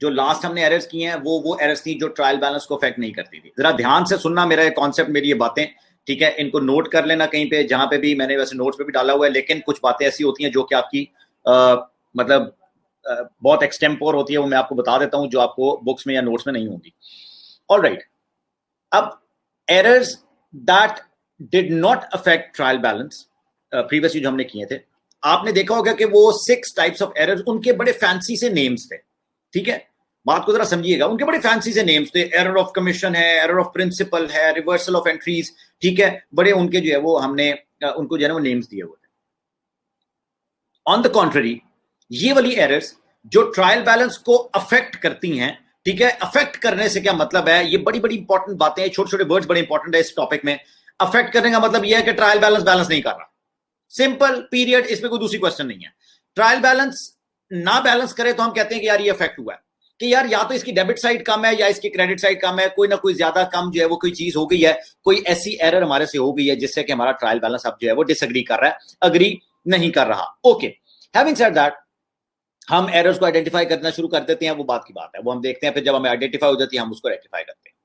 जो लास्ट हमने एरर्स की हैं वो एरर्स थी जो ट्रायल बैलेंस को अफेक्ट नहीं करती थी। जरा ध्यान से सुनना मेरा ये कॉन्सेप्ट, मेरी ये बातें, ठीक है, इनको नोट कर लेना कहीं पे, जहां पे भी मैंने वैसे नोट्स पे भी डाला हुआ है, लेकिन कुछ बातें ऐसी होती हैं जो कि आपकी मतलब बहुत एक्सटेम्पोर होती है, वो मैं आपको बता देता हूं, जो आपको बुक्स में या नोट्स में नहीं होंगी। ऑलराइट, अब errors that did not affect trial balance previously जो हमने किए थे, आपने देखा होगा कि वो 6 टाइप्स ऑफ एरर्स, उनके बड़े फैंसी से नेम्स थे, ठीक है, बात को जरा समझिएगा, उनके बड़े फैंसी से नेम्स थे, एरर ऑफ कमीशन है, एरर ऑफ प्रिंसिपल है, रिवर्सल ऑफ एंट्रीज, ठीक है, बड़े उनके जो है वो हमने उनको जो है वो नेम्स दिए हुए थे। ऑन द कॉन्ट्ररी, ये वाली एरर्स जो ट्रायल बैलेंस को अफेक्ट करती हैं, ठीक है, अफेक्ट करने से क्या मतलब है, ये बड़ी बड़ी इंपॉर्टेंट बातें हैं, छोटे छोटे वर्ड्स बड़े इंपॉर्टेंट है इस टॉपिक में। अफेक्ट करने का मतलब यह है कि ट्रायल बैलेंस नहीं कर रहा, सिंपल, पीरियड, इसमें कोई दूसरी क्वेश्चन नहीं है। ट्रायल बैलेंस ना बैलेंस करे तो हम कहते हैं कि यार ये अफेक्ट हुआ है, कि यार या तो इसकी डेबिट साइड कम है या इसकी क्रेडिट साइड कम है, कोई ना कोई ज्यादा कम जो है वो कोई चीज हो गई है, कोई ऐसी एरर हमारे से हो गई है जिससे कि हमारा ट्रायल बैलेंस अब जो है वो डिसएग्री कर रहा है, अग्री नहीं कर रहा। ओके, हैविंग सेड दैट, हम एरर्स को आइडेंटिफाई करना शुरू कर देते हैं, वो बात की बात है, वो हम देखते हैं, फिर जब हमें आइडेंटिफाई हो जाती है हम उसको रेक्टिफाई करते हैं।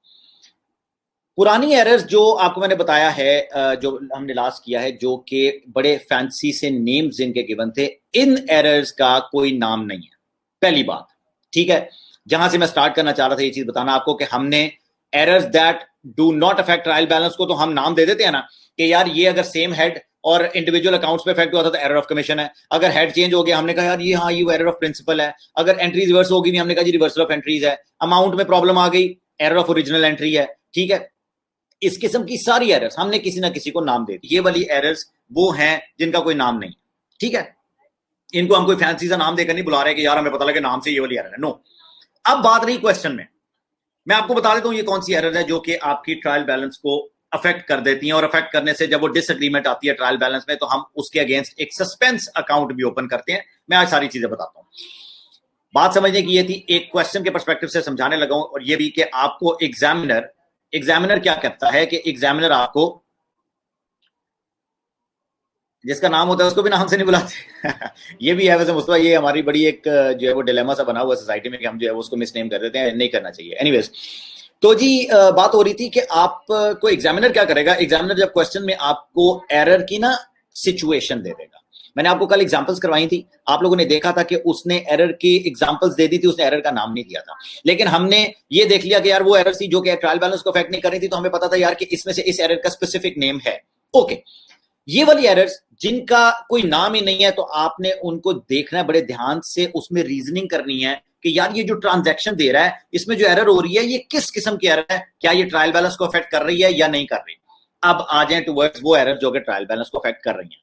पुरानी एरर्स जो आपको मैंने बताया है, जो हमने लास्ट किया है, जो कि बड़े फैंसी से नेम्स जिनके गिवन थे, इन एरर्स का कोई नाम नहीं है, पहली बात, ठीक है। जहां से मैं स्टार्ट करना चाह रहा था ये चीज बताना आपको कि हमने errors that do not affect trial balance को तो हम नाम दे देते हैं ना, कि यार ये अगर सेम हेड और इंडिविजुअल अकाउंट्स पे इफेक्ट हुआ था तो एरर ऑफ कमीशन है, अगर हेड चेंज हो गया हमने कहा यार ये हाँ ये एरर ऑफ प्रिंसिपल है, अगर एंट्रीज रिवर्स होगी भी हमने कहा जी रिवर्सल ऑफ एंट्रीज है, अमाउंट में प्रॉब्लम आ गई एरर ऑफ ओरिजिनल एंट्री है, ठीक है। इस किस्म की सारी एरर्स हमने किसी ना किसी को नाम दे दी, ये वाली एरर्स वो हैं जिनका कोई नाम नहीं, ठीक है, इनको हम कोई फैंसी सा नाम देकर नहीं बुला रहे कि यार हमें पता लगे नाम से ये वाली एरर है, नो। अब बात रही क्वेश्चन में, मैं आपको बता देता हूं ये कौन सी एरर है जो कि आपकी ट्रायल बैलेंस को अफेक्ट कर देती हैं, और अफेक्ट करने से जब वो डिसएग्रीमेंट आती है ट्रायल बैलेंस में तो हम उसके अगेंस्ट एक सस्पेंस अकाउंट भी ओपन करते हैं। मैं आज सारी चीजें बताता हूं, बात समझने की ये थी, एक क्वेश्चन के पर्सपेक्टिव से समझाने लगा हूं, और ये भी कि आपको एग्जामिनर क्या कहता है, कि एग्जामिनर आपको जिसका नाम होता है उसको भी नाम से नहीं बुलाते ये भी है वैसे मुस्तफा, ये हमारी बड़ी एक जो है वो डिलेमा सा बना हुआ सोसाइटी में कि हम जो है उसको मिसनेम कर देते हैं, नहीं करना चाहिए। एनीवेज, तो जी बात हो रही थी कि आपको एग्जामिनर क्या करेगा, एग्जामिनर जब क्वेश्चन में आपको एरर की ना सिचुएशन दे देगा। मैंने आपको कल एग्जांपल्स करवाई थी, आप लोगों ने देखा था कि उसने एरर की एग्जांपल्स दे दी थी, उसने एरर का नाम नहीं दिया था, लेकिन हमने ये देख लिया कि यार वो एरर थी जो कि ट्रायल बैलेंस को अफेक्ट नहीं कर रही थी, तो हमें पता था यार कि इसमें से इस एरर का स्पेसिफिक नेम है। ओके, ये वाली एरर्स जिनका कोई नाम ही नहीं है तो आपने उनको देखना है बड़े ध्यान से, उसमें रीजनिंग करनी है कि यार ये जो ट्रांजैक्शन दे रहा है इसमें जो एरर हो रही है ये किस किस्म की एरर है, क्या ये ट्रायल बैलेंस को अफेक्ट कर रही है या नहीं कर रही। अब आ जाए टुवर्ड्स वो एरर जो कि ट्रायल बैलेंस को अफेक्ट कर रही है।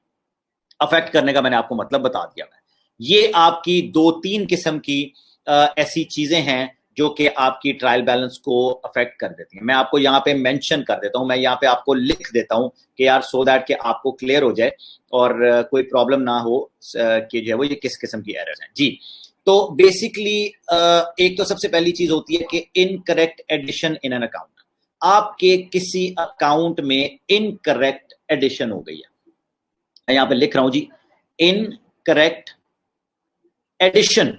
अफेक्ट करने का मैंने आपको मतलब बता दिया है, ये आपकी 2-3 किस्म की ऐसी चीजें हैं जो कि आपकी ट्रायल बैलेंस को अफेक्ट कर देती हैं। मैं आपको यहाँ पे मेंशन कर देता हूँ, मैं यहाँ पे आपको लिख देता हूँ कि यार सो दैट कि आपको क्लियर हो जाए और कोई प्रॉब्लम ना हो कि जो है वो ये किस किस्म की एरर्स हैं जी। तो बेसिकली एक तो सबसे पहली चीज होती है कि incorrect addition in an account, आपके किसी अकाउंट में इनकरेक्ट एडिशन हो गई है, मैं यहाँ पे लिख रहा हूं जी, incorrect addition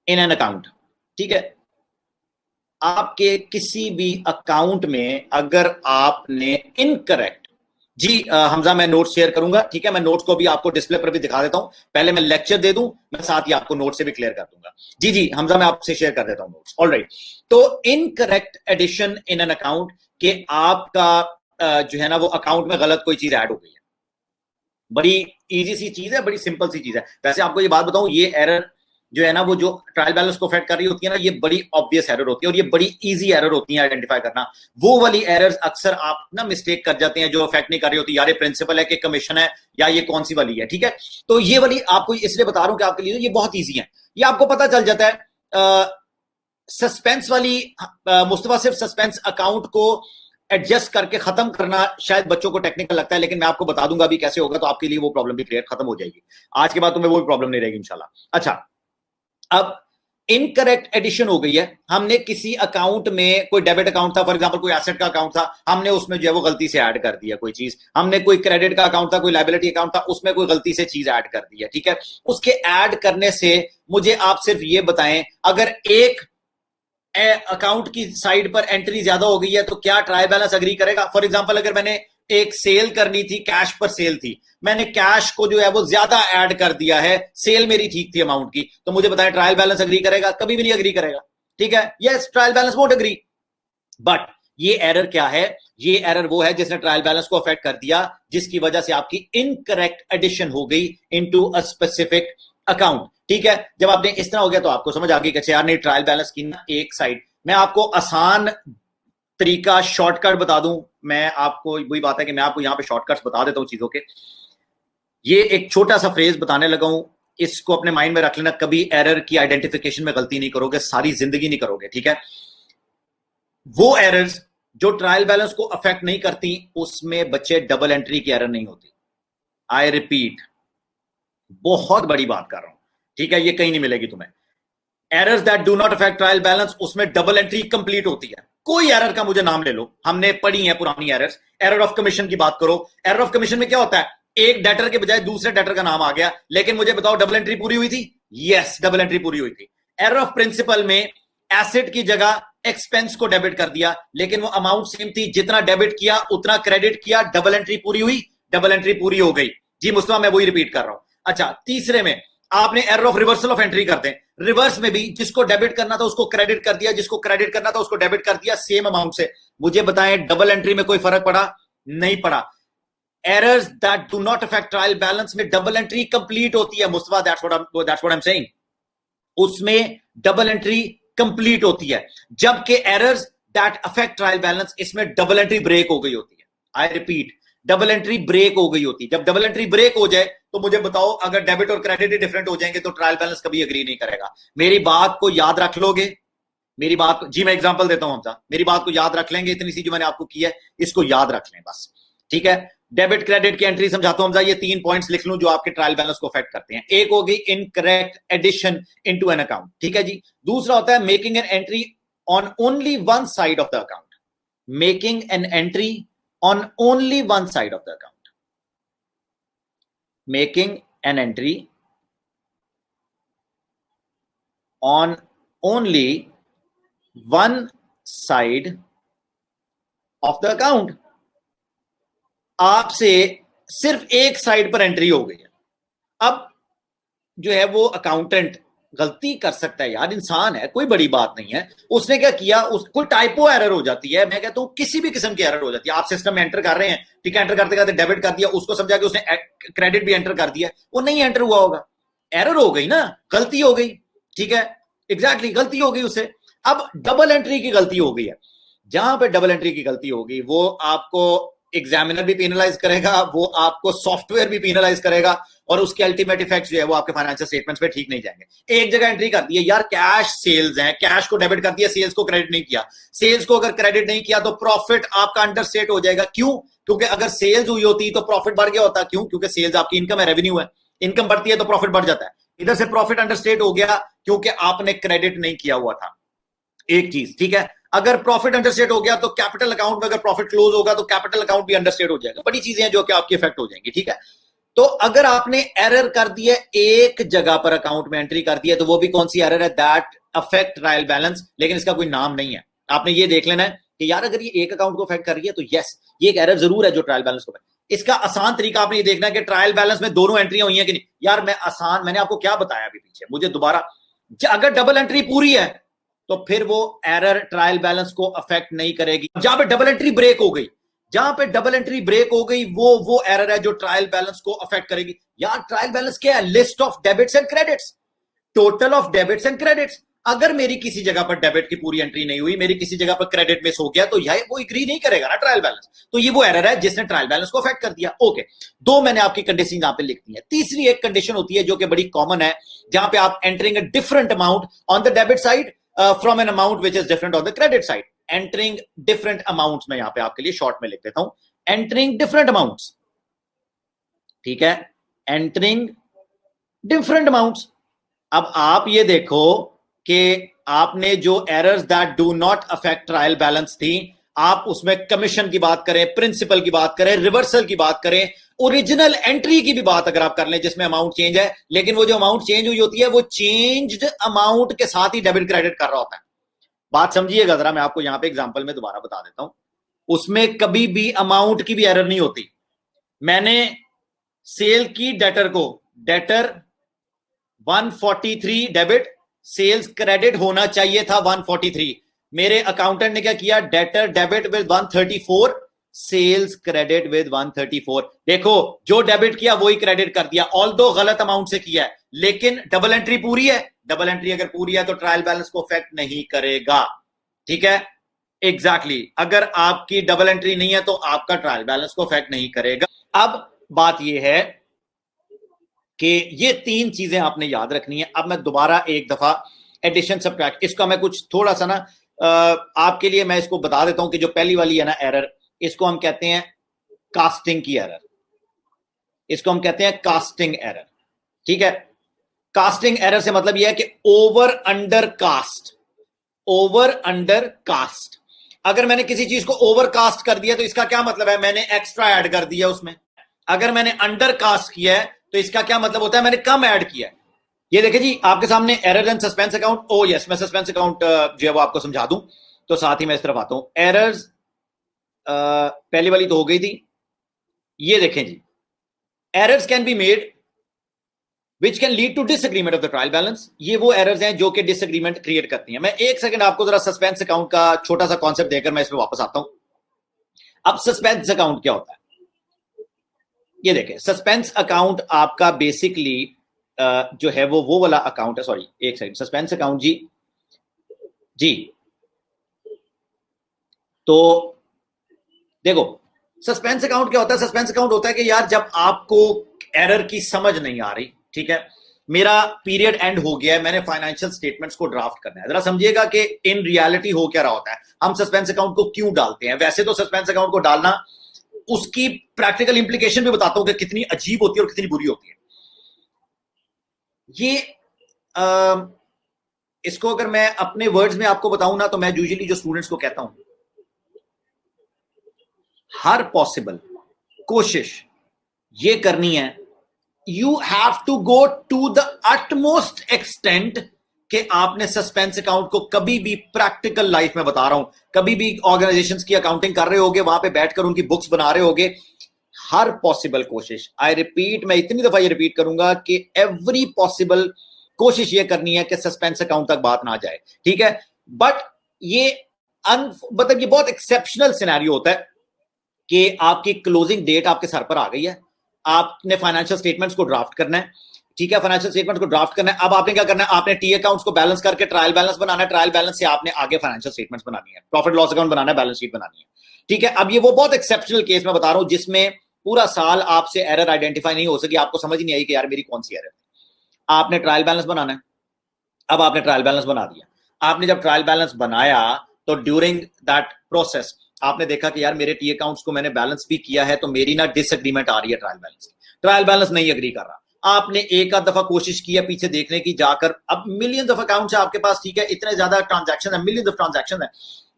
in an account, ठीक है। आपके किसी भी अकाउंट में अगर आपने इनकरेक्ट, जी हमजा मैं नोट्स शेयर करूंगा, ठीक है, मैं नोट्स को भी आपको डिस्प्ले पर भी दिखा देता हूं, पहले मैं लेक्चर दे दूं, मैं साथ ही आपको नोट्स से भी क्लियर कर दूंगा। जी जी हमजा मैं आपसे शेयर कर देता हूं नोट्स, ऑलराइट। तो incorrect addition in an account के आपका जो है ना वो अकाउंट में गलत कोई चीज ऐड हो गई है, बड़ी इजी सी चीज है, बड़ी सिंपल सी चीज है। वैसे आपको ये बात बताऊं, ये एरर जो है ना वो जो ट्रायल बैलेंस को अफेक्ट कर रही होती है ना, ये बड़ी ऑब्वियस एरर होती है और ये बड़ी इजी एरर होती है आइडेंटिफाई करना। वो वाली एरर्स अक्सर आप ना मिस्टेक कर जाते हैं जो अफेक्ट नहीं कर रही होती, यार ये प्रिंसिपल है कि कमीशन है या ये कौन सी वाली है, ठीक है। तो ये वाली आपको इसलिए बता रहा हूं कि आपके लिए ये बहुत ईजी है, ये आपको पता चल जाता है। सस्पेंस वाली मुस्तफा सिर्फ सस्पेंस अकाउंट को एडजस्ट करके खत्म करना शायद बच्चों को टेक्निकल लगता है, लेकिन मैं आपको बता दूंगा अभी कैसे होगा, तो आपके लिए वो प्रॉब्लम भी क्लियर खत्म हो जाएगी आज के बाद, तुम्हें वो भी प्रॉब्लम नहीं रहेगी इंशाल्लाह। अच्छा, अब इनकरेक्ट एडिशन हो गई है, हमने किसी अकाउंट में कोई डेबिट अकाउंट था, फॉर एग्जांपल कोई एसेट का अकाउंट था, हमने उसमें जो है वो गलती से ऐड कर दिया कोई चीज, हमने कोई क्रेडिट का अकाउंट था, कोई लायबिलिटी अकाउंट था, उसमें कोई गलती से चीज ऐड कर दी है, ठीक है। उसके ऐड करने से मुझे आप सिर्फ ये बताएं, अगर एक अकाउंट की साइड पर एंट्री ज्यादा हो गई है तो क्या ट्रायल बैलेंस अग्री करेगा? फॉर एग्जांपल, अगर मैंने एक सेल करनी थी, कैश पर सेल थी, मैंने कैश को जो है वो ज्यादा ऐड कर दिया है, सेल मेरी ठीक थी अमाउंट की, तो मुझे बताएं ट्रायल बैलेंस अग्री करेगा? कभी भी नहीं अग्री करेगा। ठीक है, yes, trial balance won't agree. But ये एरर क्या है? ये एरर वो है जिसने ट्रायल बैलेंस को अफेक्ट कर दिया, जिसकी वजह से आपकी इनकरेक्ट एडिशन हो गई इनटू अ स्पेसिफिक अकाउंट। ठीक है, जब आपने इस तरह हो गया तो आपको समझ आ गई कि यार नहीं, ट्रायल बैलेंस की ना एक साइड। मैं आपको आसान तरीका, शॉर्टकट बता दूं। मैं आपको, वही बात है कि मैं आपको यहां पे शॉर्टकट्स बता देता हूं चीजों के। ये एक छोटा सा फ्रेज बताने लगा हूं, इसको अपने माइंड में रख लेना। कभी एरर की आइडेंटिफिकेशन में गलती नहीं करोगे, सारी जिंदगी नहीं करोगे। ठीक है, वो एरर्स जो ट्रायल बैलेंस को अफेक्ट नहीं करती, उसमें बच्चे डबल एंट्री की एरर नहीं होती। आई रिपीट, बहुत बड़ी बात कर रहा हूं। ठीक है, ये कहीं नहीं मिलेगी तुम्हें। Errors that do not affect trial balance, उसमें डबल एंट्री कंप्लीट होती है। कोई एरर का मुझे नाम ले लो, हमने पढ़ी है पुरानी एरर्स। एरर ऑफ कमीशन की बात करो, एरर ऑफ कमीशन में क्या होता है? एक डेटर के बजाय दूसरे डेटर का नाम आ गया, लेकिन मुझे बताओ डबल एंट्री पूरी हुई थी? यस, डबल एंट्री पूरी हुई थी। एरर ऑफ प्रिंसिपल में एसेट की जगह एक्सपेंस को डेबिट कर दिया, लेकिन वो अमाउंट सेम थी, जितना डेबिट किया उतना क्रेडिट किया, डबल एंट्री पूरी हुई, डबल एंट्री पूरी हो गई। जी मुस्तफा, मैं वही रिपीट कर रहा हूं। अच्छा, तीसरे में आपने error of reversal of entry करते हैं। रिवर्स में भी जिसको डेबिट करना था उसको क्रेडिट कर दिया, जिसको क्रेडिट करना था उसको डेबिट कर दिया, सेम अमाउंट से। मुझे बताएं डबल एंट्री में कोई फर्क पड़ा? नहीं पड़ा। Errors that do not affect trial balance में डबल एंट्री कंप्लीट होती है Mustafa, that's what I am saying. उसमें डबल एंट्री कंप्लीट होती है, जबकि errors that affect trial balance, इसमें डबल एंट्री ब्रेक हो गई होती है। I repeat, double entry break हो गई होती है। जब डबल एंट्री ब्रेक हो जाए तो मुझे बताओ, अगर डेबिट और क्रेडिट ही डिफरेंट हो जाएंगे तो ट्रायल बैलेंस कभी एग्री नहीं करेगा। मेरी बात को याद रख लोगे? मेरी बात को, जी मैं एग्जांपल देता हूं हमजा, मेरी बात को याद रख लेंगे? इतनी सी जो मैंने आपको की है इसको याद रख लें बस। ठीक है, डेबिट क्रेडिट की एंट्री समझाता हूं हमजा। ये 3 पॉइंट्स लिख लूं जो आपके ट्रायल बैलेंस को अफेक्ट करते हैं। एक हो गई incorrect addition into an account. ठीक है जी। दूसरा होता है making an entry on only one side of the account. Making an entry on only one side of the account. making an entry on only one side of the account। आपसे सिर्फ एक side पर entry हो गई है। अब जो है वो अकाउंटेंट गलती कर सकता है यार, इंसान है, कोई बड़ी बात नहीं है। उसने क्या किया, कोई टाइपो एरर हो जाती है, मैं कहता हूं किसी भी किस्म की एरर हो जाती है। आप सिस्टम में एंटर कर रहे हैं, ठीक है, एंटर करते करते डेबिट कर दिया, उसको समझा कि उसने क्रेडिट भी एंटर कर दिया, वो नहीं एंटर हुआ होगा, एरर हो गई ना, गलती हो गई। ठीक है, एग्जैक्टली गलती हो गई उससे। अब डबल एंट्री की गलती हो गई है। जहां पे डबल एंट्री की गलती होगी वो आपको एग्जामिनर भी पेनलाइज करेगा, वो आपको सॉफ्टवेयर भी पेनलाइज करेगा, और उसके अल्टीमेट इफेक्ट्स जो है वो आपके फाइनेंशियल स्टेटमेंट्स पे ठीक नहीं जाएंगे। एक जगह एंट्री कर दी है यार, कैश सेल्स हैं, कैश को डेबिट कर दिया, सेल्स को क्रेडिट नहीं किया। सेल्स को अगर क्रेडिट नहीं किया तो प्रॉफिट आपका अंडरस्टेट हो जाएगा। क्यों? क्योंकि अगर सेल्स हुई होती तो प्रॉफिट बढ़ गया होता। क्यों? क्योंकि सेल्स आपकी इनकम है, रेवेन्यू है, इनकम बढ़ती है तो प्रॉफिट बढ़ जाता है। इधर से प्रॉफिट अंडरस्टेट हो गया क्योंकि आपने क्रेडिट नहीं किया हुआ था। एक चीज, ठीक है, अगर प्रॉफिट अंडरस्टेट हो गया तो कैपिटल अकाउंट में अगर प्रॉफिट क्लोज होगा तो कैपिटल अकाउंट भी अंडरस्टेट हो जाएगा। बड़ी चीजें हैं जो कि आपकी इफेक्ट हो जाएंगी। ठीक है, तो अगर आपने एरर कर दी है, एक जगह पर अकाउंट में एंट्री कर दी है, तो वो भी कौन सी एरर है? दैट अफेक्ट ट्रायल बैलेंस, लेकिन इसका कोई नाम नहीं है। आपने ये देख लेना है कि यार अगर ये एक अकाउंट को अफेक्ट कर रही है तो यस, ये एक एरर जरूर है जो ट्रायल बैलेंस को। इसका आसान तरीका आपने ये देखना है कि ट्रायल बैलेंस में दोनों एंट्रियां हुई हैं कि नहीं। यार मैंने आपको क्या बताया अभी पीछे, मुझे दोबारा, अगर डबल एंट्री पूरी है तो फिर वो एरर ट्रायल बैलेंस को अफेक्ट नहीं करेगी। जहां पे डबल एंट्री ब्रेक हो गई, जहां पे डबल एंट्री ब्रेक हो गई, वो एरर है जो ट्रायल बैलेंस को अफेक्ट करेगी। यार ट्रायल बैलेंस क्या है? List of debits and credits, total of debits and credits. अगर मेरी किसी जगह पर डेबिट की पूरी एंट्री नहीं हुई, मेरी किसी जगह पर क्रेडिट मिस हो गया, तो यह वो एग्री नहीं करेगा ना ट्रायल बैलेंस। तो ये वो एरर है जिसने ट्रायल बैलेंस को अफेक्ट कर दिया। ओके, दो मैंने आपकी कंडीशन यहां पे लिख दी है। तीसरी एक कंडीशन होती है जो कि बड़ी कॉमन है, जहां पे आप entering a different amount on the debit side from an amount which is different on the credit side. Entering different amounts में यहां पे आपके लिए शॉर्ट में लिख देता हूं, एंटरिंग डिफरेंट अमाउंट्स। ठीक है, एंटरिंग डिफरेंट अमाउंट्स। अब आप ये देखो कि आपने जो errors that do not affect trial balance थी, आप उसमें कमीशन की बात करें, प्रिंसिपल की बात करें, रिवर्सल की बात करें, ओरिजिनल एंट्री की भी बात अगर आप कर लें जिसमें अमाउंट चेंज है, लेकिन वो जो अमाउंट चेंज हुई होती है वो चेंज्ड अमाउंट के साथ ही डेबिट क्रेडिट कर रहा होता है। बात समझिएगा जरा, मैं आपको यहां पे एग्जांपल में दोबारा बता देता हूं। उसमें कभी भी अमाउंट की भी एरर नहीं होती। मैंने सेल की डेटर को, डेटर 143 डेबिट, सेल्स क्रेडिट होना चाहिए था 143। मेरे अकाउंटेंट ने क्या किया, debtor debit with 134, sales credit with 134। देखो जो डेबिट किया वही क्रेडिट कर दिया, ऑल दो गलत अमाउंट से किया है, लेकिन डबल एंट्री पूरी है। डबल एंट्री अगर पूरी है तो ट्रायल बैलेंस को अफेक्ट नहीं करेगा। ठीक है, एग्जैक्टली अगर आपकी डबल एंट्री नहीं है तो आपका ट्रायल बैलेंस को अफेक्ट नहीं करेगा। अब बात यह है कि ये तीन चीजें आपने याद रखनी है। अब मैं दोबारा एक दफा एडिशन सब्ट्रैक्ट, इसका मैं कुछ थोड़ा सा ना आपके लिए मैं इसको बता देता हूं कि जो पहली वाली है ना एरर, इसको हम कहते हैं कास्टिंग की एरर। इसको हम कहते हैं कास्टिंग एरर। ठीक है, कास्टिंग एरर से मतलब यह है कि over under cast, over under cast. अगर मैंने किसी चीज को ओवर कास्ट कर दिया तो इसका क्या मतलब है, मैंने एक्स्ट्रा ऐड कर दिया उसमें। अगर मैंने अंडर कास्ट किया है तो इसका क्या मतलब होता है, मैंने कम ऐड किया है। ये देखिए जी आपके सामने error and suspense account. O yes, मैं सस्पेंस अकाउंट जो है वो आपको समझा दूं तो साथ ही मैं इस तरफ आता हूं। एरर्स पहली वाली तो हो गई थी। ये देखें जी, errors can be made which can lead to disagreement of the trial balance। ये वो एरर्स हैं जो कि डिसएग्रीमेंट क्रिएट करती हैं। मैं एक सेकंड आपको जरा सस्पेंस अकाउंट का छोटा सा कॉन्सेप्ट देकर मैं इसमें वापस आता हूं। अब सस्पेंस अकाउंट क्या होता है, ये देखें। सस्पेंस अकाउंट आपका बेसिकली जो है वो वाला अकाउंट है। सॉरी एक सेकंड, सस्पेंस अकाउंट जी जी तो देखो सस्पेंस अकाउंट क्या होता है। सस्पेंस अकाउंट होता है कि यार जब आपको एरर की समझ नहीं आ रही, ठीक है, मेरा पीरियड एंड हो गया है, मैंने फाइनेंशियल स्टेटमेंट्स को ड्राफ्ट करना है। जरा समझिएगा कि इन रियलिटी हो क्या रहा होता है, हम सस्पेंस अकाउंट को क्यों डालते हैं। वैसे तो सस्पेंस अकाउंट को डालना, उसकी प्रैक्टिकल इंप्लीकेशन भी बताता हूं कि कितनी अजीब होती है और कितनी बुरी होती है। ये इसको अगर मैं अपने वर्ड्स में आपको बताऊं ना तो मैं यूजुअली जो स्टूडेंट्स को कहता हूं, हर पॉसिबल कोशिश ये करनी है, you have to go to the utmost extent कि आपने सस्पेंस अकाउंट को कभी भी प्रैक्टिकल लाइफ में बता रहा हूं, कभी भी ऑर्गेनाइजेशंस की अकाउंटिंग कर रहे होगे, वहां पे बैठकर उनकी बुक्स बना रहे होगे, हर पॉसिबल कोशिश, आई रिपीट, मैं इतनी दफा ये रिपीट करूंगा कि एवरी पॉसिबल कोशिश ये करनी है कि सस्पेंस अकाउंट तक बात ना जाए। ठीक है, बट ये मतलब ये बहुत एक्सेप्शनल सिनेरियो होता है कि आपकी क्लोजिंग डेट आपके सर पर आ गई है, आपने फाइनेंशियल स्टेटमेंट्स को ड्राफ्ट करना है। ठीक है, फाइनेंशियल स्टेटमेंट को ड्राफ्ट करना है। अब आपने क्या करना है, आपने टी अकाउंट्स को बैलेंस करके ट्रायल बैलेंस बनाना है, ट्रायल बैलेंस से आपने आगे फाइनेंशियल स्टेटमेंट्स बनानी है, प्रॉफिट लॉस अकाउंट बनाना है, बैलेंस शीट बनानी है। ठीक है, अब ये वो बहुत एक्सेप्शनल केस मैं बता रहा हूं जिसमें पूरा साल आपसे एरर आइडेंटिफाई नहीं हो सकी, आपको समझ ही नहीं आई कि यार मेरी कौन सी एरर है। आपने ट्रायल बैलेंस बनाना है। अब आपने ट्रायल बैलेंस बना दिया। आपने जब ट्रायल बैलेंस बनाया तो ड्यूरिंग दैट प्रोसेस आपने देखा कि यार मेरे टी अकाउंट्स को मैंने बैलेंस भी किया है तो मेरी ना डिसएग्रीमेंट आ रही है ट्रायल बैलेंस की, ट्रायल बैलेंस नहीं एग्री कर रहा। आपने एक आध दफा कोशिश की है पीछे देखने की जाकर, अब मिलियंस ऑफ अकाउंट्स है आपके पास, ठीक है, इतने ज्यादा ट्रांजैक्शन है, मिलियंस ऑफ ट्रांजैक्शन है,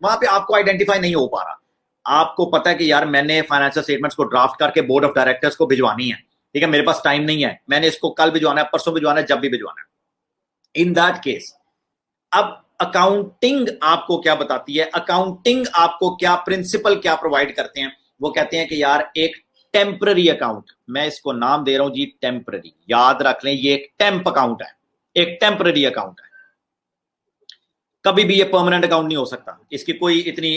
वहां पे आपको आइडेंटिफाई नहीं हो पा रहा। आपको पता है कि यार मैंने फाइनेंशियल स्टेटमेंट्स को ड्राफ्ट करके बोर्ड ऑफ डायरेक्टर्स को भिजवानी है, ठीक है, मेरे पास टाइम नहीं है, मैंने इसको कल भिजवाना है, परसों भिजवाना है, जब भी भिजवाना है। इन दैट केस अब अकाउंटिंग आपको क्या बताती है, अकाउंटिंग आपको क्या प्रिंसिपल क्या प्रोवाइड करते हैं, वो कहते हैं कि यार एक टेम्पररी अकाउंट, मैं इसको नाम दे रहा हूं जी टेम्पररी, याद रख लें ये एक टेम्प अकाउंट है, एक टेम्पररी अकाउंट है। कभी भी ये परमानेंट अकाउंट नहीं हो सकता, इसकी कोई इतनी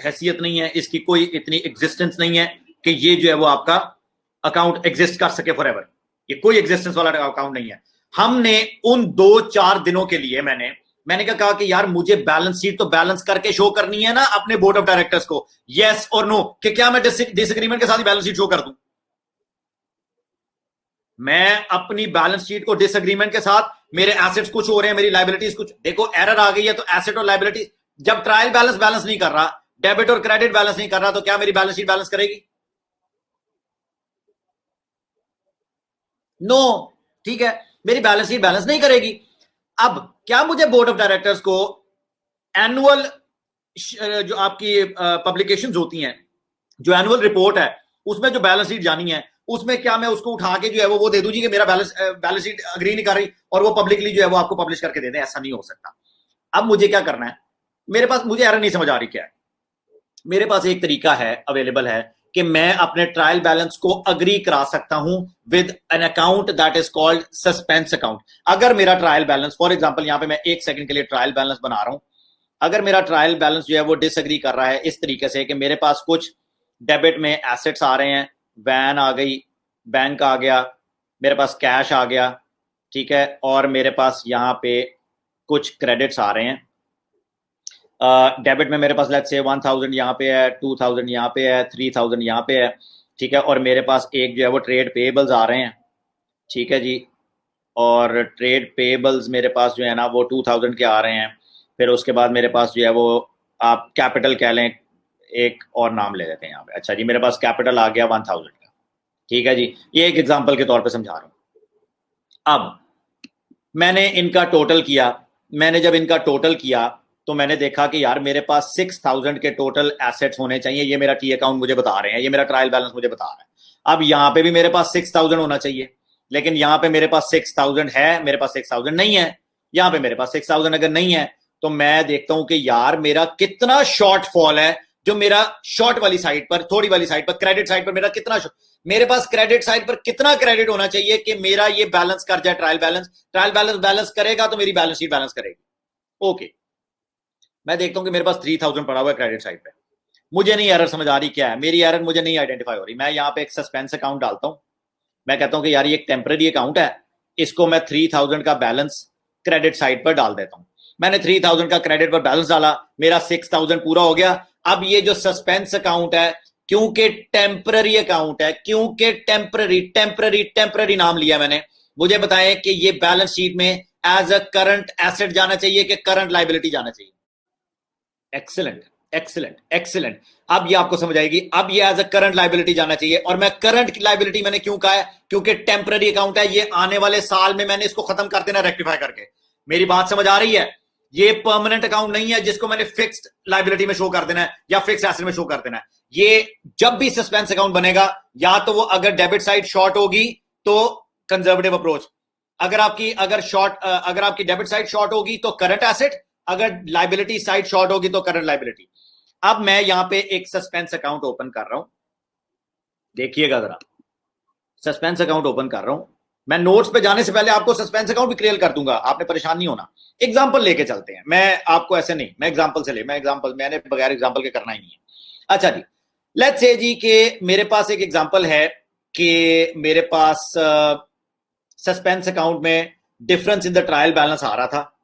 हैसियत नहीं है, इसकी कोई इतनी एग्जिस्टेंस नहीं है कि ये जो है वो आपका अकाउंट एग्जिस्ट कर सके फॉरएवर। ये कोई एग्जिस्टेंस वाला अकाउंट नहीं है। हमने उन 2-4 दिनों के लिए मैंने क्या कहा कि यार मुझे बैलेंस शीट तो बैलेंस करके शो करनी है ना अपने बोर्ड ऑफ डायरेक्टर्स को, यस और नो, कि क्या मैं डिसएग्रीमेंट के साथ ही बैलेंस शीट शो कर दूं। मैं अपनी बैलेंस शीट को डिसएग्रीमेंट के साथ, मेरे एसेट्स कुछ हो रहे हैं, मेरी लायबिलिटीज कुछ, देखो एरर आ गई है तो एसेट और लायबिलिटी, जब ट्रायल बैलेंस नहीं कर रहा, डेबिट और क्रेडिट बैलेंस नहीं कर रहा, तो क्या मेरी बैलेंस शीट बैलेंस करेगी? नो, ठीक है, मेरी बैलेंस शीट बैलेंस नहीं करेगी। अब क्या मुझे बोर्ड ऑफ डायरेक्टर्स को एनुअल जो आपकी पब्लिकेशंस होती हैं, जो एनुअल रिपोर्ट है उसमें जो बैलेंस शीट जानी है, उसमें क्या मैं उसको उठा के जो है वो दे दूं जी कि मेरा बैलेंस शीट अग्री नहीं कर रही और वो पब्लिकली जो है वो आपको पब्लिश करके दे दें? ऐसा नहीं हो सकता। अब मुझे क्या करना है, मेरे पास, मुझे एरर नहीं समझ आ रही क्या है। मेरे पास एक तरीका है, अवेलेबल है, कि मैं अपने ट्रायल बैलेंस को अग्री करा सकता हूं with an account that is called suspense account. अगर मेरा ट्रायल बैलेंस, फॉर एग्जांपल यहां पे मैं एक सेकंड के लिए ट्रायल बैलेंस बना रहा हूं, अगर मेरा ट्रायल बैलेंस जो है वो डिसएग्री कर रहा है इस तरीके से कि मेरे पास कुछ डेबिट में एसेट्स आ रहे हैं, वैन आ गई, बैंक आ गया, मेरे पास कैश आ गया, ठीक है, और मेरे पास यहाँ पे कुछ क्रेडिट्स आ रहे हैं। डेबिट में मेरे पास लेट्स से 1000 यहाँ पे है, 2000 यहाँ पे है, 3000 यहाँ पे है, ठीक है, और मेरे पास एक जो है वो ट्रेड पेबल्स आ रहे हैं, ठीक है जी, और ट्रेड पेबल्स मेरे पास जो है ना वो 2000 के आ रहे हैं। फिर उसके बाद मेरे पास जो है वो आप कैपिटल कह लें, एक और नाम ले लेते हैं यहाँ पे, अच्छा जी, मेरे पास कैपिटल आ गया 1000 का, ठीक है जी, ये एक एग्जांपल के तौर पे समझा रहा हूँ। अब मैंने इनका टोटल किया, मैंने जब इनका टोटल किया तो मैंने देखा कि यार मेरे पास 6000 के टोटल एसेट्स होने चाहिए, ये मेरा टी अकाउंट मुझे बता रहे हैं, ये मेरा ट्रायल बैलेंस मुझे बता रहा है। अब यहाँ पे भी मेरे पास 6000 होना चाहिए, लेकिन यहाँ पे मेरे पास 6000 है, मेरे पास 6000 नहीं है। यहाँ पे मेरे पास 6000 अगर नहीं है तो मैं देखता हूं कि यार मेरा कितना शॉर्टफॉल है, जो मेरा शॉर्ट वाली साइड पर, थोड़ी वाली साइड पर, क्रेडिट साइड पर मेरा कितना, मेरे पास क्रेडिट साइड पर कितना क्रेडिट होना चाहिए कि मेरा ये बैलेंस कर जाए, ट्रायल बैलेंस बैलेंस करेगा तो मेरी बैलेंस शीट बैलेंस करेगी। ओके, मैं देखता हूं कि मेरे पास 3000 पड़ा हुआ है क्रेडिट साइड पे, मुझे नहीं एरर समझ आ रही क्या है, मेरी एरर मुझे नहीं आइडेंटिफाई हो रही। मैं यहाँ पे एक सस्पेंस अकाउंट डालता हूं, मैं कहता हूं कि यार ये एक टेम्पररी अकाउंट है, इसको मैं 3000 का बैलेंस क्रेडिट साइड पर डाल देता हूं। मैंने 3000 का क्रेडिट पर बैलेंस डाला, मेरा 6000 पूरा हो गया। अब ये जो सस्पेंस अकाउंट है, क्योंकि टेम्पररी अकाउंट है, क्योंकि टेम्पररी नाम लिया मैंने, मुझे बताएं कि ये बैलेंस शीट में एज अ करंट एसेट जाना चाहिए कि करंट लाइबिलिटी जाना चाहिए? Excellent, excellent, excellent. अब ये आपको समझ आएगी, अब ये एज अ करंट लाइबिलिटी जाना चाहिए। और मैं करंट लाइबिलिटी मैंने क्यों कहा है, क्योंकि टेम्पररी अकाउंट है, ये आने वाले साल में मैंने इसको खत्म कर देना रेक्टिफाई करके। मेरी बात समझ आ रही है? ये परमानेंट अकाउंट नहीं है जिसको मैंने फिक्स्ड लाइबिलिटी में शो कर देना है या फिक्स्ड एसेट में शो कर देना है। ये जब भी सस्पेंस अकाउंट बनेगा, या तो वो अगर डेबिट साइड शॉर्ट होगी तो कंजर्वेटिव अप्रोच, अगर आपकी डेबिट साइड शॉर्ट होगी तो करंट एसेट, अगर लाइबिलिटी साइड शॉर्ट होगी तो करंट लाइबिलिटी। अब मैं यहां पे एक सस्पेंस अकाउंट ओपन कर रहा हूं, देखिएगा जरा, सस्पेंस अकाउंट ओपन कर रहा हूं। मैं नोट्स पे जाने से पहले आपको सस्पेंस अकाउंट भी क्लियर कर दूंगा, आपने परेशान नहीं होना। एग्जांपल लेके चलते हैं, मैं आपको ऐसे नहीं, मैं एग्जांपल से मैंने बगैर एग्जांपल के करना ही नहीं है। अच्छा जी, लेट्स से जी कि मेरे पास एक एग्जांपल है कि मेरे पास सस्पेंस अकाउंट में difference in the trial balance आ रहा था,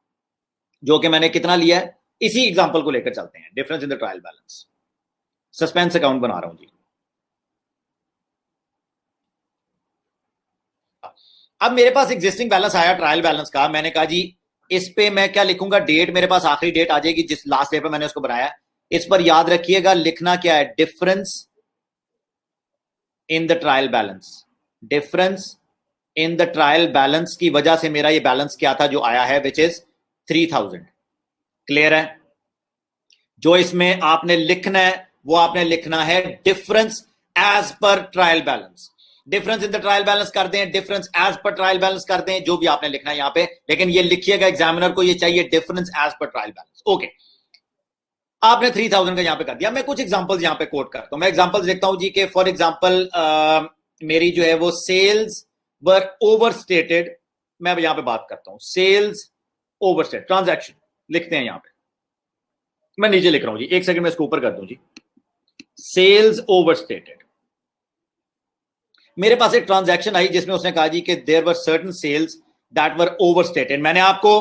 जो कि मैंने कितना लिया है, इसी एग्जांपल को लेकर चलते हैं। Difference in the trial balance, suspense account बना रहा हूं जी। अब मेरे पास एग्जिस्टिंग बैलेंस आया ट्रायल बैलेंस का, मैंने कहा जी इस पे मैं क्या लिखूंगा, डेट मेरे पास आखिरी डेट आ जाएगी जिस लास्ट डे पे मैंने उसको बनाया। इस पर याद रखिएगा लिखना क्या है, difference in the trial balance. Difference in the trial balance की वजह से मेरा ये बैलेंस क्या था जो आया है, विच इज 3000। क्लियर है? जो इसमें आपने लिखना है वो आपने लिखना है difference as per trial balance. Difference in the trial balance कर दें, difference as per trial balance कर दें, जो भी आपने लिखना है यहां पे, लेकिन ये लिखिएगा एग्जामिनर को ये चाहिए difference as per trial balance. Okay, आपने 3000 का यहां पे कर दिया। मैं कुछ एग्जांपल्स यहां पे कोट करता हूं, मैं एग्जांपल्स लिखता हूं जी के फॉर एग्जांपल मेरी जो है वो सेल्स वर ओवरस्टेटेड, मैं यहां पे बात करता हूं सेल्स ओवरस्टेट ट्रांजैक्शन लिखते हैं यहां पे, मैं नीचे लिख रहा हूं जी, एक सेकंड में इसको ऊपर कर दूं जी। सेल्स ओवरस्टेटेड, मेरे पास एक ट्रांजैक्शन आई जिसमें उसने कहा जी कि there were certain sales that were overstated. मैंने आपको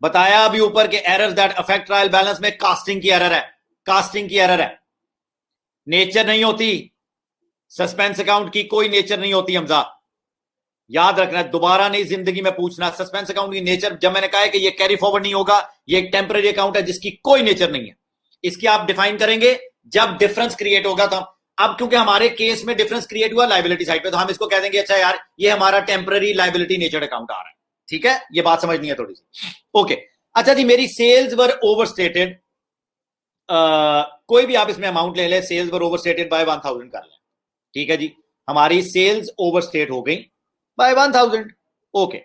बताया अभी ऊपर के errors that affect trial balance में कास्टिंग की एरर है, कास्टिंग की एरर है, नेचर नहीं होती सस्पेंस अकाउंट की, कोई नेचर नहीं होती हमजा, याद रखना, दोबारा नहीं जिंदगी में पूछना। सस्पेंस अकाउंट की नेचर, जब मैंने कहा है कि ये कैरी फॉरवर्ड नहीं होगा, ये एक टेम्पररी अकाउंट है जिसकी कोई नेचर नहीं है, इसकी आप डिफाइन करेंगे जब डिफरेंस क्रिएट होगा। तो अब क्योंकि हमारे केस में डिफरेंस क्रिएट हुआ लाइबिलिटी साइड पे, तो हम इसको कह देंगे अच्छा यार ये हमारा टेम्पररी लाइबिलिटी नेचर अकाउंट आ रहा है। ठीक है, ये बात समझनी है थोड़ी सी। ओके, अच्छा जी, मेरी सेल्स वर ओवरस्टेटेड, कोई भी आप इसमें अमाउंट ले लें, सेल्स वर ओवरस्टेटेड बाय 1000 कर लें, ठीक है जी। हमारी सेल्स ओवरस्टेट हो गई बाय 1000। ओके,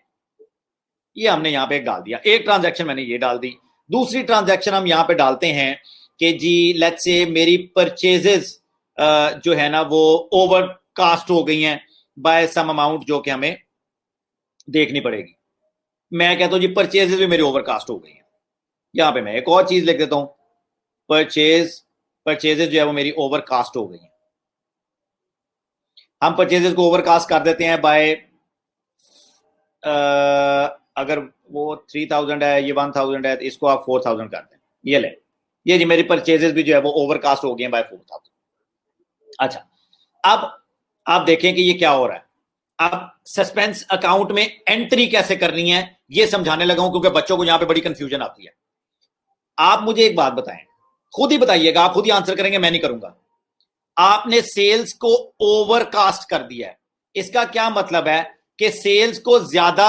ये हमने यहां पे एक डाल दिया, एक ट्रांजैक्शन मैंने ये डाल दी। दूसरी ट्रांजैक्शन हम यहां पे डालते हैं कि जी लेट्स से मेरी परचेजेस जो है ना वो ओवरकास्ट हो गई हैं बाय सम अमाउंट जो कि हमें देखनी पड़ेगी। मैं कहता हूं जी परचेजेस भी मेरी ओवरकास्ट हो गई हैं। यहां पे मैं एक और चीज लिख देता हूं, परचेजेस जो है वो मेरी ओवरकास्ट हो गई हैं। हम परचेजेस को ओवरकास्ट कर देते हैं बाय अगर वो 3000 है, ये 1000 है, तो इसको आप 4000 कर दें। ये ले, ये जी मेरी परचेजेस भी जो है वो ओवरकास्ट हो गई हैं बाय 4000। अच्छा, अब आप देखें कि ये क्या हो रहा है। अब सस्पेंस अकाउंट में एंट्री कैसे करनी है ये समझाने लगा हूं, क्योंकि बच्चों को यहां पे बड़ी कंफ्यूजन आती है। आप मुझे एक बात बताएं, खुद ही बताइएगा, आप खुद ही आंसर करेंगे, मैं नहीं करूंगा। आपने सेल्स को ओवरकास्ट कर दिया है, इसका क्या मतलब है कि सेल्स को ज्यादा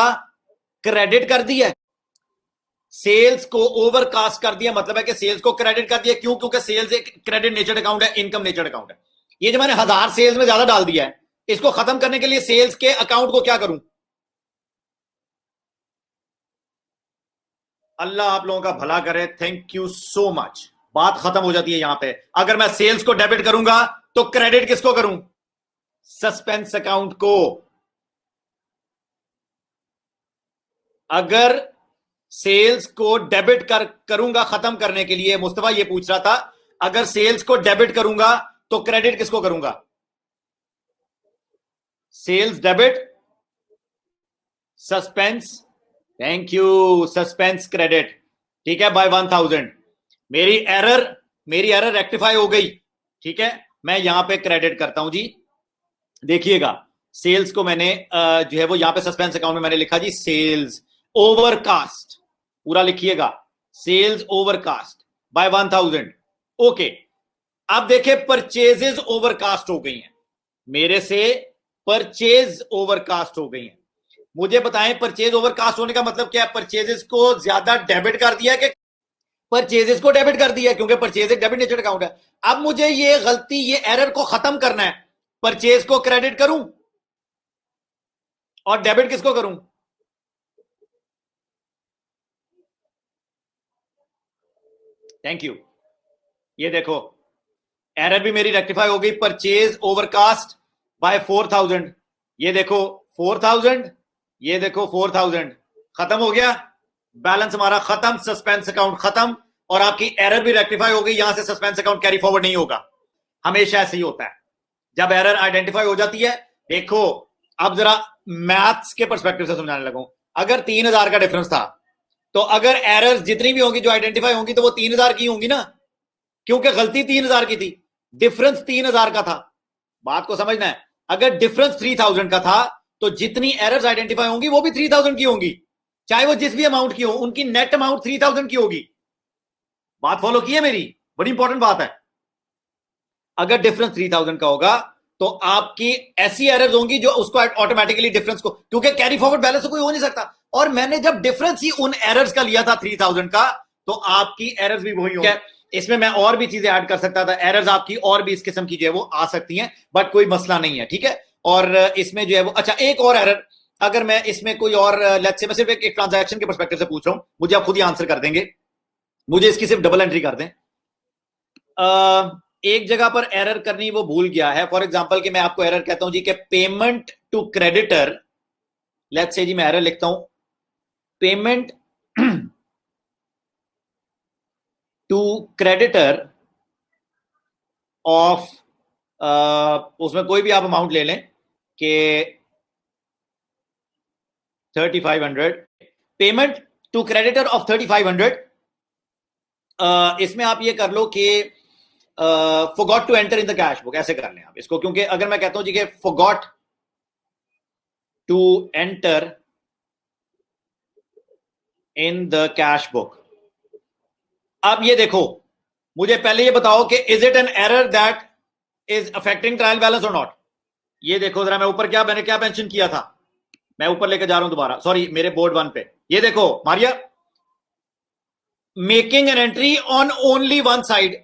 क्रेडिट कर दिया है। सेल्स को ओवरकास्ट कर दिया मतलब है कि सेल्स को क्रेडिट कर दिया। क्यों? क्योंकि सेल्स एक क्रेडिट नेचर अकाउंट है, इनकम नेचर अकाउंट है। ये जो मैंने 1000 सेल्स में ज्यादा डाल दिया है, इसको खत्म करने के लिए सेल्स के अकाउंट को क्या करूं? अल्लाह आप लोगों का भला करे, थैंक यू सो मच। बात खत्म हो जाती है यहां पे। अगर मैं सेल्स को डेबिट करूंगा तो क्रेडिट किसको करूं? सस्पेंस अकाउंट को। अगर सेल्स को डेबिट करूंगा खत्म करने के लिए, मुस्तफा ये पूछ रहा था, अगर सेल्स को डेबिट करूंगा तो क्रेडिट किसको करूंगा? Sales debit, suspense, thank you, suspense credit. ठीक है, बाय 1000। मेरी एरर रेक्टिफाई हो गई। ठीक है, मैं यहां पे क्रेडिट करता हूं जी। देखिएगा, सेल्स को मैंने जो है वो यहां पे सस्पेंस अकाउंट में मैंने लिखा जी सेल्स ओवरकास्ट, पूरा लिखिएगा, सेल्स ओवरकास्ट बाय 1000। ओके, अब देखिए परचेजेस ओवरकास्ट हो गई हैं, मेरे से परचेज ओवरकास्ट हो गई हैं। मुझे बताएं परचेज ओवरकास्ट होने का मतलब क्या है? परचेजेस को ज्यादा डेबिट कर दिया कि परचेजेस को डेबिट कर दिया, क्योंकि परचेज एक डेबिट नेचर अकाउंट है। अब मुझे ये गलती, ये एरर को खत्म करना है। परचेज को क्रेडिट करूं और डेबिट किसको करूं? Thank you. ये देखो, एरर भी मेरी रेक्टिफाई हो गई। Purchase overcast bye 4000। ये देखो 4000, ये देखो 4000, खत्म हो गया, बैलेंस हमारा खत्म, सस्पेंस अकाउंट खत्म, और आपकी एरर भी रेक्टिफाई हो गई। यहां से सस्पेंस अकाउंट कैरी फॉरवर्ड नहीं होगा, हमेशा ऐसे ही होता है जब एरर आइडेंटिफाई हो जाती है। देखो, अब जरा मैथ्स के परस्पेक्टिव से समझाने लगूं। अगर 3000 का डिफरेंस था, तो अगर एरर्स जितनी भी होंगी जो आइडेंटिफाई होंगी तो वो 3000 की होंगी ना, क्योंकि गलती 3000 की थी, डिफरेंस 3000 का था। बात को समझना है, अगर डिफरेंस 3000 का था तो जितनी एरर्स आइडेंटिफाई होंगी वो भी 3000 की होंगी, चाहे वो जिस भी अमाउंट की हो, उनकी नेट अमाउंट 3000 की होगी। बात फॉलो की है मेरी? बड़ी इंपॉर्टेंट बात है। अगर डिफरेंस 3000 का होगा तो आपकी ऐसी एरर्स होंगी जो उसको ऑटोमेटिकली डिफरेंस को, क्योंकि कैरी फॉरवर्ड बैलेंस तो कोई हो नहीं सकता, और मैंने जब डिफरेंस ही उन एरर्स का लिया था 3000 का, तो आपकी एरर्स भी वही होंगी। इसमें मैं और भी चीजें ऐड कर सकता था, एरर्स आपकी और भी इस किस्म की जो है वो आ सकती हैं, बट कोई मसला नहीं है। ठीक है, और इसमें जो है वो, अच्छा एक और एरर, अगर मैं इसमें कोई और लेट्स से, मैं सिर्फ एक ट्रांजैक्शन के पर्सपेक्टिव से पूछ रहा हूं, मुझे आप खुद ही आंसर कर देंगे, मुझे इसकी सिर्फ डबल एंट्री कर दें। एक जगह पर एरर करनी वो भूल गया है। फॉर एग्जांपल कि मैं आपको एरर कहता हूं जी कि payment to creditor, let's say जी मैं एरर लिखता हूं पेमेंट टू क्रेडिटर ऑफ, उसमें कोई भी आप अमाउंट ले लें कि 3500, पेमेंट टू क्रेडिटर ऑफ 3500। इसमें आप ये कर लो कि forgot to enter in the cash book, ऐसे कर लें आप इसको, क्योंकि अगर मैं कहता हूं जी कि forgot to enter in the cash book, अब ये देखो, मुझे पहले ये बताओ कि is it an error that is affecting trial balance और नॉट। ये देखो जरा, मैं ऊपर मैंने क्या मेंशन किया था, मैं ऊपर लेकर जा रहा हूं दोबारा, सॉरी मेरे बोर्ड 1 पे। ये देखो Maria, making an entry on only one side,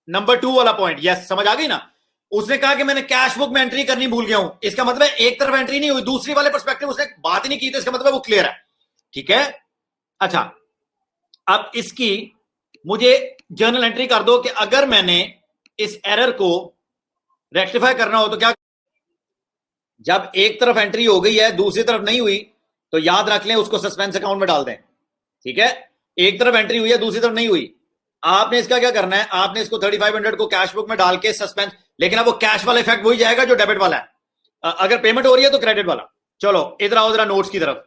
number 2 वाला पॉइंट, यस समझ आ गई ना। उसने कहा कि मैंने कैश बुक में एंट्री करनी भूल गया हूं, इसका मतलब एक तरफ एंट्री नहीं हुई, दूसरी वाले पर्सपेक्टिव उसने बात ही नहीं की, तो इसका मतलब वो क्लियर है। ठीक है, अच्छा अब इसकी मुझे जर्नल एंट्री कर दो कि अगर मैंने इस एरर को रेक्टिफाई करना हो तो क्या, जब एक तरफ एंट्री हो गई है दूसरी तरफ नहीं हुई तो याद रख लें उसको सस्पेंस अकाउंट में डाल दें। ठीक है, एक तरफ एंट्री हुई है दूसरी तरफ नहीं हुई, आपने इसका क्या करना है, आपने इसको 3500 को कैश बुक में डाल के सस्पेंस, लेकिन अब वो कैश वाला इफेक्ट वही जाएगा जो डेबिट वाला है, अगर पेमेंट हो रही है तो क्रेडिट वाला। चलो इधर आओ जरा नोट्स की तरफ,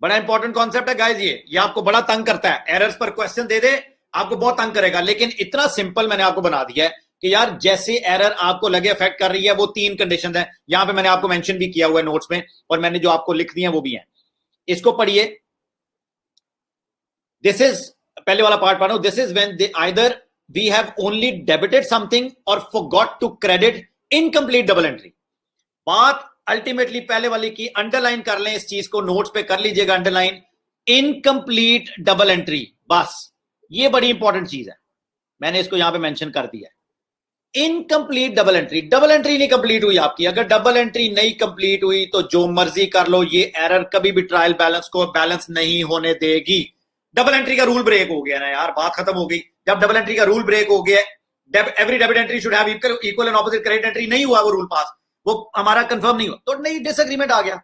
बड़ा इंपॉर्टेंट कॉन्सेप्ट है गाइस, ये आपको बड़ा तंग करता है, एरर्स पर क्वेश्चन दे दे आपको बहुत तंग करेगा, लेकिन इतना सिंपल मैंने आपको बना दिया है कि यार जैसे एरर आपको लगे अफेक्ट कर रही है, वो 3 कंडीशन है, यहां पे मैंने आपको मेंशन भी किया हुआ है नोट्स में, और मैंने जो आपको लिख दिए वो भी है, इसको पढ़िए। दिस इज पहले वाला पार्ट पढ़ो, this is when they either we have only debited something और forgot to credit incomplete double entry. बात अल्टीमेटली पहले वाली की, अंडरलाइन कर लें इस चीज को, नोट्स पे कर लीजिएगा अंडरलाइन, इनकम्प्लीट डबल एंट्री, बस ये बड़ी इंपॉर्टेंट चीज है, मैंने इसको यहां पे मेंशन कर दिया है। Incomplete double entry, double entry नहीं कंप्लीट हुई आपकी, अगर डबल एंट्री नहीं कंप्लीट हुई तो जो मर्जी कर लो, ये एरर कभी भी ट्रायल बैलेंस को बैलेंस नहीं होने देगी। डबल एंट्री का रूल ब्रेक हो गया ना यार, बात खत्म हो गई। जब डबल एंट्री का रूल ब्रेक हो गया, every debit entry should have equal and opposite credit entry, नहीं हुआ वो रूल पास, वो हमारा कंफर्म नहीं हुआ, तो नहीं, डिसएग्रीमेंट आ गया।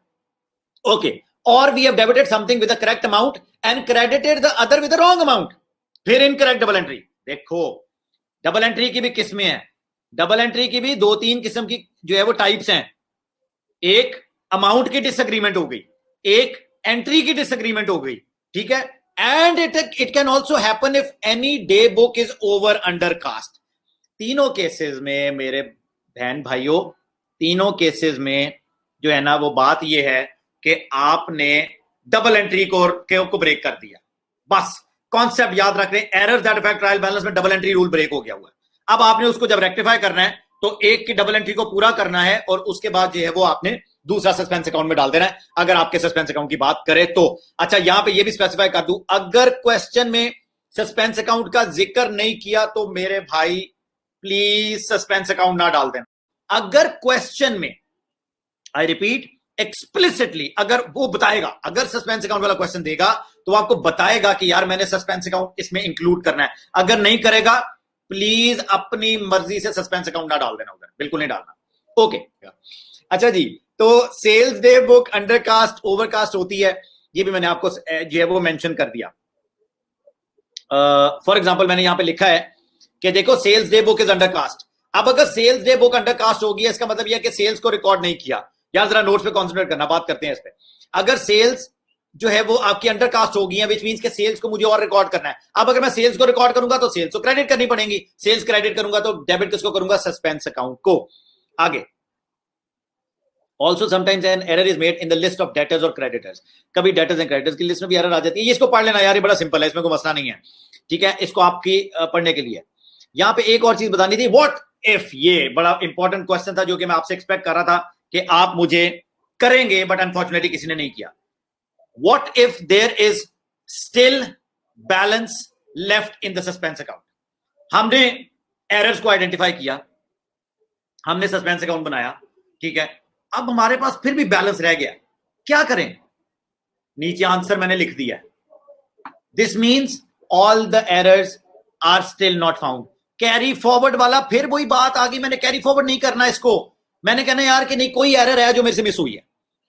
ओके, और we have debited something with the correct amount and credited the other with the wrong amount, फिर इनकरेक्ट डबल एंट्री। देखो डबल एंट्री की भी किस्में हैं, डबल एंट्री की भी 2-3 किस्म की जो है वो टाइप्स हैं, एक अमाउंट की डिसएग्रीमेंट हो गई, एक एंट्री की डिसएग्रीमेंट हो गई। ठीक है, and it can also happen if any day book is over under cast. तीनों केसेस में मेरे बहन भाइयों, तीनों केसेस में जो है ना वो बात ये है कि आपने डबल एंट्री को ब्रेक कर दिया, बस कॉन्सेप्ट याद रख रहे हैं, error that affect trial balance में डबल एंट्री रूल ब्रेक हो गया हुआ है। अब आपने उसको जब रेक्टिफाई करना है तो एक की डबल एंट्री को पूरा करना है, और उसके बाद जो है वो आपने दूसरा सस्पेंस अकाउंट में डाल देना है, अगर आपके सस्पेंस अकाउंट की बात करें तो। अच्छा यहां पे ये भी स्पेसिफाई कर दूं, अगर क्वेश्चन में सस्पेंस अकाउंट का जिक्र नहीं किया तो मेरे भाई प्लीज सस्पेंस अकाउंट ना डाल देना। अगर क्वेश्चन में, आई रिपीट एक्सप्लिसिटली, अगर वो बताएगा, अगर सस्पेंस अकाउंट वाला क्वेश्चन देगा तो आपको बताएगा कि यार मैंने सस्पेंस अकाउंट इसमें इंक्लूड करना है, अगर नहीं करेगा प्लीज अपनी मर्जी से सस्पेंस अकाउंट ना डाल देना उधर, बिल्कुल नहीं डालना। ओके, अच्छा जी, तो sales day book undercast overcast होती है, ये भी मैंने आपको जो है वो मेंशन कर दिया। फॉर एग्जांपल मैंने यहां पे लिखा है कि देखो sales day book is undercast. अब अगर सेल्स डे बुक अंडरकास्ट होगी, इसका मतलब यह कि सेल्स को रिकॉर्ड नहीं किया, या जरा नोट्स पे कॉन्सेंट्रेट करना, बात करते हैं इस पे। अगर सेल्स जो है वो आपकी अंडरकास्ट होगी है, विच मींस के सेल्स को मुझे और रिकॉर्ड करना है। अब अगर मैं सेल्स को रिकॉर्ड करूंगा तो सेल्स को क्रेडिट करनी पड़ेगी, सेल्स क्रेडिट करूंगा तो डेबिट किसको करूंगा, सस्पेंस अकाउंट को। आगे, also sometimes an error is made in the list of debtors और क्रेडिटर्स, कभी डेटर्स एंड क्रेडिटर्स की लिस्ट में भी एरर आ जाती है। ये इसको पढ़ लेना यार, ये बड़ा सिंपल है, इसमें कोई मसला नहीं है। ठीक है, इसको आपकी पढ़ने के लिए यहां पे एक और चीज बतानी थी, व्हाट इफ, ये बड़ा इंपॉर्टेंट क्वेश्चन था जो कि मैं आपसे एक्सपेक्ट कर रहा था कि आप मुझे करेंगे, बट अनफॉर्चुनेटली किसी ने नहीं किया। What if there is still balance left in the suspense account? हमने एरर्स को आइडेंटिफाई किया, हमने सस्पेंस अकाउंट बनाया, ठीक है, अब हमारे पास फिर भी बैलेंस रह गया, क्या करें? नीचे आंसर मैंने लिख दिया, this means all the errors are still not found. Carry forward वाला, फिर वही बात आ गई, मैंने कैरी फॉरवर्ड नहीं करना इसको, मैंने कहना यार कि नहीं कोई एरर है जो मेरे से मिस हुई है।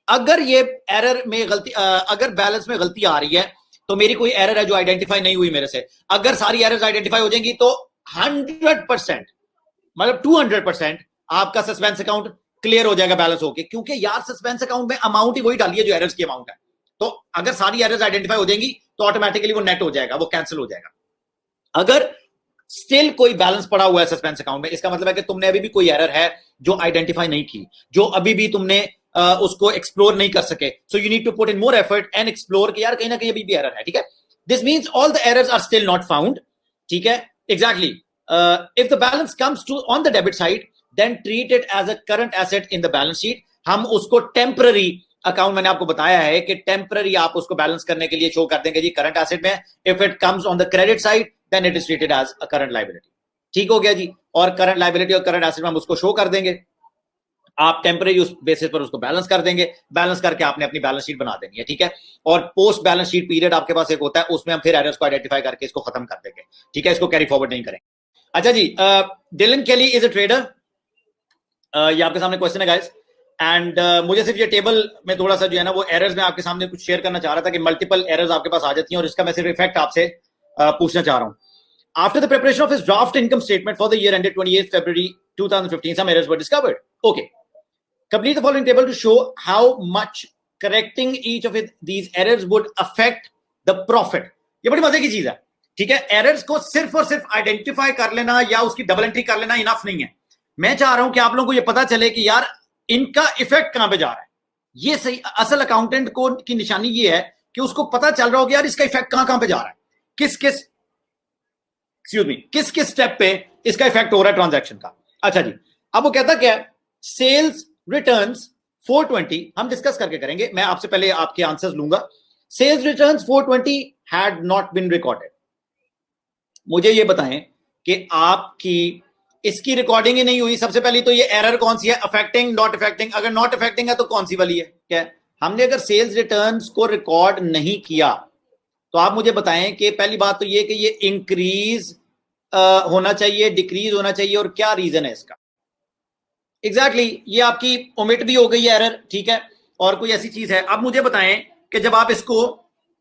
अगर ये एरर में गलती, अगर बैलेंस में गलती आ रही है तो मेरी कोई एरर है जो आइडेंटिफाई नहीं हुई मेरे से। अगर सारी एरर्स आइडेंटिफाई हो जाएंगी तो 100%, मतलब 200% आपका सस्पेंस अकाउंट क्लियर हो जाएगा बैलेंस होके, क्योंकि यार सस्पेंस अकाउंट में अमाउंट ही वही डाली है जो एरर्स की अमाउंट है। तो अगर सारी एरर्स आइडेंटिफाई हो जाएंगी तो ऑटोमेटिकली वो नेट हो जाएगा, वो कैंसिल हो जाएगा। अगर स्टिल कोई बैलेंस पड़ा हुआ है सस्पेंस अकाउंट में, इसका मतलब है कि तुमने अभी भी कोई एरर है जो आइडेंटिफाई नहीं की, जो अभी भी तुमने उसको एक्सप्लोर नहीं कर सके। So you need to put in more effort and explore कि यार कहीं ना कहीं अभी भी एरर है। ठीक है, this means all the errors are still not found. ठीक है, exactly. If the balance comes to on the debit side then treat it as a current asset in the balance sheet. हम उसको temporary account, मैंने आपको बताया है कि temporary आप उसको बैलेंस करने के लिए शो कर देंगे जी करंट एसेट में। If it comes on the credit side then it is treated as a current liability. ठीक हो गया जी। और करंट लायबिलिटी और करंट एसेट में हम उसको शो कर देंगे, आप टेम्परेरी उस बेसिस पर उसको बैलेंस कर देंगे, बैलेंस करके आपने अपनी बैलेंस शीट बना देनी है, ठीक है। और पोस्ट बैलेंस शीट पीरियड आपके पास एक होता है, उसमें हम फिर एरर्स को आइडेंटिफाई करके इसको खत्म कर देंगे, ठीक है, इसको कैरी फॉरवर्ड नहीं करेंगे। अच्छा जी, डिलन केली इज अ ट्रेडर, ये आपके सामने क्वेश्चन है गाइस, एंड मुझे सिर्फ ये टेबल में थोड़ा सा जो है ना वो एरर्स में आपके सामने कुछ शेयर करना चाह रहा था कि मल्टीपल एरर्स आपके पास आ जाती हैं, और इसका मैं सिर्फ इफेक्ट आपसे पूछना चाह रहा हूं। After the preparation of his draft income statement for the year ended 28th February 2015, some errors were discovered. Okay. Complete the following table to show how much correcting each of these errors would affect the profit. ये बड़ी मजे की चीज है, ठीक है। Errors को सिर्फ और सिर्फ आइडेंटिफाई कर लेना या उसकी डबल एंट्री कर लेना इनफ नहीं है। मैं चाह रहा हूं कि आप लोगों को ये पता चले कि यार इनका इफेक्ट कहां पे जा रहा है। ये सही असल अकाउंटेंट को की निशानी ये है कि उसको पता चल रहा हो कि यार इसका इफेक्ट कहां पे जा रहा है, किस किस स्टेप पे इसका इफेक्ट हो रहा है ट्रांजैक्शन का। अच्छा जी, अब वो कहता क्या है, सेल्स रिटर्न्स 420 हम डिस्कस करके करेंगे, मैं आपसे पहले आपके आंसर्स लूंगा। Sales returns 420 had not been recorded. मुझे ये बताएं कि आपकी इसकी रिकॉर्डिंग ही नहीं हुई। सबसे पहले तो ये एरर कौन सी है, अफेक्टिंग, नॉट अफेक्टिंग। अगर नॉट अफेक्टिंग है तो कौन सी वाली है, क्या है? हमने अगर सेल्स रिटर्न्स को रिकॉर्ड नहीं किया तो आप मुझे बताएं कि पहली बात तो ये कि ये इंक्रीज होना चाहिए, डिक्रीज होना चाहिए, और क्या रीजन है इसका। एग्जैक्टली ये आपकी ओमिट भी हो गई है एरर, ठीक है, और कोई ऐसी चीज है। अब मुझे बताएं कि जब आप इसको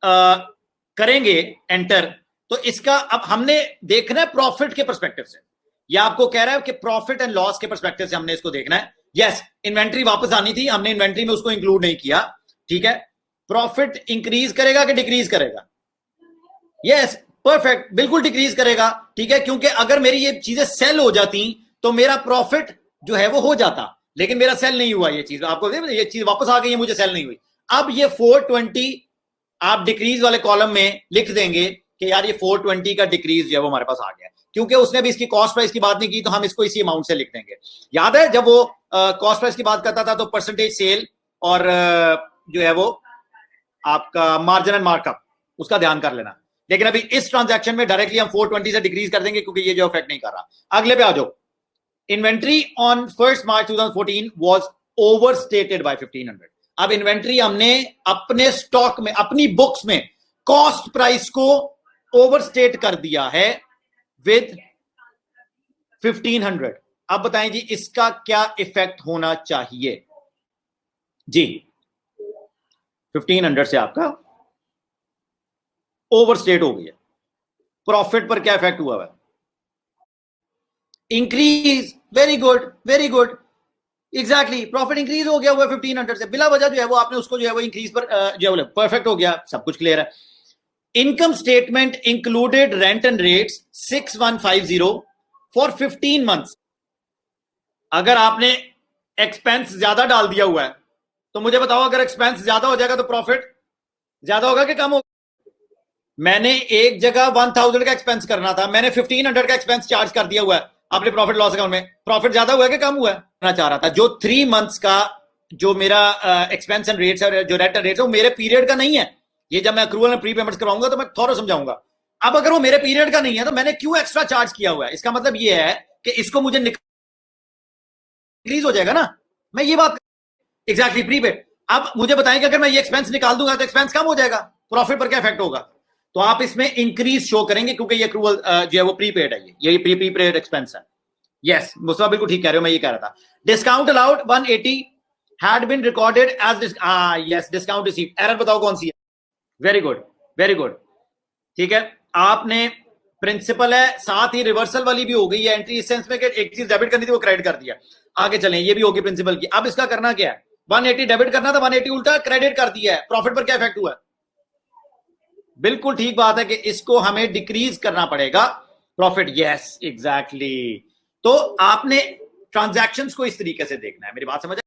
करेंगे एंटर, तो इसका अब हमने देखना है प्रॉफिट के पर्सपेक्टिव से, या आपको कह रहा है कि प्रॉफिट एंड लॉस के पर्सपेक्टिव से हमने इसको देखना है। यस, इन्वेंट्री वापस आनी थी, हमने इन्वेंट्री में उसको इंक्लूड नहीं किया, ठीक है। प्रॉफिट इंक्रीज करेगा कि डिक्रीज करेगा? यस, परफेक्ट, बिल्कुल डिक्रीज करेगा, ठीक है, क्योंकि अगर मेरी ये चीजें सेल हो जाती तो मेरा प्रॉफिट जो है वो हो जाता, लेकिन मेरा सेल नहीं हुआ। ये चीज आपको ये चीज वापस आ गई है, मुझे सेल नहीं हुई। अब ये 420 आप डिक्रीज वाले कॉलम में लिख देंगे कि यार ये 420 का डिक्रीज जो है वो हमारे पास आ गया, क्योंकि उसने भी इसकी कॉस्ट प्राइस की बात नहीं की, तो हम इसको इसी अमाउंट से लिख देंगे। याद है जब वो कॉस्ट प्राइस की बात करता था तो परसेंटेज सेल और जो है वो आपका मार्जिन एंड मार्कअप, उसका ध्यान कर लेना। लेकिन अभी इस ट्रांजैक्शन में डायरेक्टली हम 420 से डिक्रीज कर देंगे, क्योंकि ये जो इफेक्ट नहीं कर रहा। अगले पे आ जाओ। Inventory on 1 March 2014 was overstated by 1500। अब इन्वेंट्री हमने अपने स्टॉक में, अपनी बुक्स में कॉस्ट प्राइस को ओवरस्टेट कर दिया है विद 1500। अब बताएं जी इसका क्या इफेक्ट होना चाहिए जी। 1500 से आपका ओवरस्टेट हो गई है, प्रॉफिट पर क्या इफेक्ट हुआ है? Increase, very good, very good, exactly, profit increase हो गया हुआ 1500 से, बिला वजह जो है वो आपने उसको जो है वो इंक्रीज पर जो है परफेक्ट हो गया, सब कुछ क्लियर है। Income statement included rent and rates 6150 for 15 months. अगर आपने एक्सपेंस ज्यादा डाल दिया हुआ है तो मुझे बताओ, अगर एक्सपेंस ज्यादा हो जाएगा तो प्रॉफिट ज्यादा होगा कि कम होगा? मैंने एक जगह 1000 का एक्सपेंस करना था, मैंने 1500 का एक्सपेंस चार्ज कर दिया हुआ है अपने प्रॉफिट लॉस अकाउंट में। प्रॉफिट ज्यादा हुआ है कि कम हुआ है? मैं चाह रहा था जो 3 मंथ्स का जो मेरा एक्सपेंस एंड रेट्स है, जो रेंट एंड रेट्स है, वो मेरे पीरियड का नहीं है। ये जब मैं अक्रूवल में प्री पेमेंट्स करवाऊंगा तो मैं थोड़ा समझाऊंगा। अब अगर वो मेरे पीरियड का नहीं है तो मैंने क्यों एक्स्ट्रा चार्ज किया हुआ है? इसका मतलब ये है कि इसको मुझे इंक्रीज हो जाएगा ना, मैं ये बात एग्जैक्टली प्रीपेड। अब मुझे बताएं कि अगर मैं ये एक्सपेंस निकाल दूंगा तो एक्सपेंस कम हो जाएगा, प्रॉफिट पर क्या इफेक्ट होगा? तो आप इसमें इंक्रीज शो करेंगे, क्योंकि ये अक्रूवल जो है वो प्रीपेड है, ये प्रीपेड एक्सपेंस है। यस, मुस्तफा बिल्कुल ठीक कह रहे हो, मैं ये कह रहा था। Discount allowed 180 had been recorded as yes, discount received. Error बताओ कौन सी है? वेरी गुड, वेरी गुड, ठीक है। आपने प्रिंसिपल है, साथ ही रिवर्सल वाली भी हो गई है एंट्री, इस सेंस में कि एक चीज डेबिट करनी थी वो क्रेडिट कर दिया। आगे चलें, ये भी होगी प्रिंसिपल की। अब इसका करना क्या है? 180 डेबिट करना था, 180 उल्टा क्रेडिट कर दिया है। प्रॉफिट पर क्या इफेक्ट हुआ है? बिल्कुल ठीक बात है कि इसको हमें डिक्रीज करना पड़ेगा प्रॉफिट। Yes, exactly. तो आपने ट्रांजैक्शंस को इस तरीके से देखना है, मेरी बात समझ